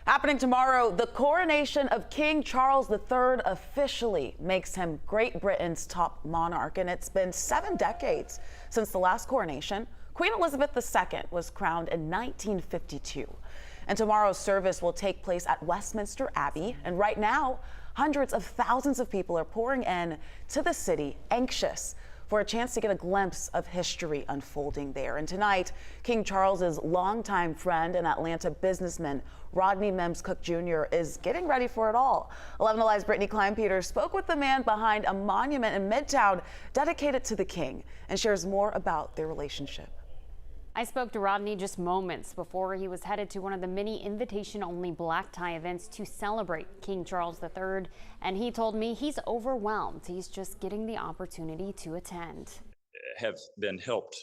Happening tomorrow, the coronation of King Charles III officially makes him Great Britain's top monarch. And it's been 7 decades since the last coronation. Queen Elizabeth II was crowned in 1952. And tomorrow's service will take place at Westminster Abbey. And right now, hundreds of thousands of people are pouring in to the city, anxious for a chance to get a glimpse of history unfolding there. And tonight, King Charles's longtime friend and Atlanta businessman, Rodney Mims Cook Jr., is getting ready for it all. 11 Alive's Brittany Klein-Peters spoke with the man behind a monument in Midtown dedicated to the king and shares more about their relationship. I spoke to Rodney just moments before he was headed to one of the many invitation-only black tie events to celebrate King Charles III, and he told me he's overwhelmed. He's just getting the opportunity to attend. Have been helped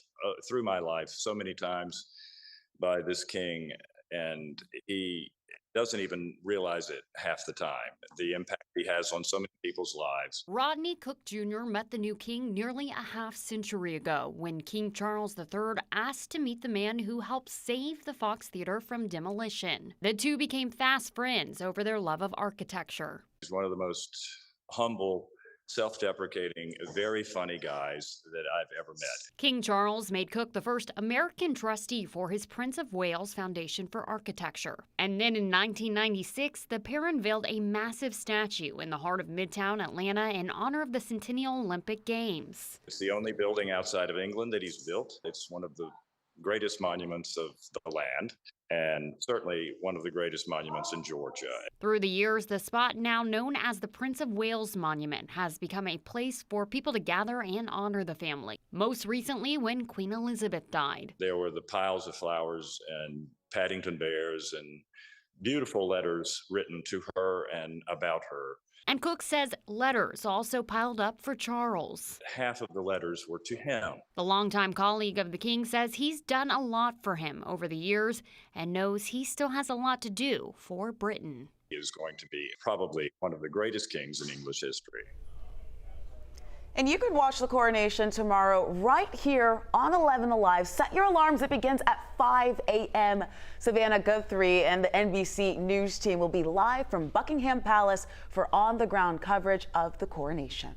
through my life so many times by this king, and he doesn't even realize it half the time, the impact he has on so many people's lives. Rodney Cook Jr. met the new king nearly a half-century ago when King Charles III asked to meet the man who helped save the Fox Theater from demolition. The two became fast friends over their love of architecture. He's one of the most humble, self-deprecating, very funny guys that I've ever met. King Charles made Cook the first American trustee for his Prince of Wales Foundation for Architecture. And then in 1996, the pair unveiled a massive statue in the heart of Midtown Atlanta in honor of the Centennial Olympic Games. It's the only building outside of England that he's built. It's one of the greatest monuments of the land, and certainly one of the greatest monuments in Georgia. Through the years, the spot, now known as the Prince of Wales Monument, has become a place for people to gather and honor the family. Most recently, when Queen Elizabeth died. There were the piles of flowers and Paddington bears and beautiful letters written to her and about her. And Cook says letters also piled up for Charles. Half of the letters were to him. The longtime colleague of the king says he's done a lot for him over the years and knows he still has a lot to do for Britain. He is going to be probably one of the greatest kings in English history. And you can watch the coronation tomorrow right here on 11 Alive. Set your alarms. It begins at 5 a.m. Savannah Guthrie and the NBC News team will be live from Buckingham Palace for on-the-ground coverage of the coronation.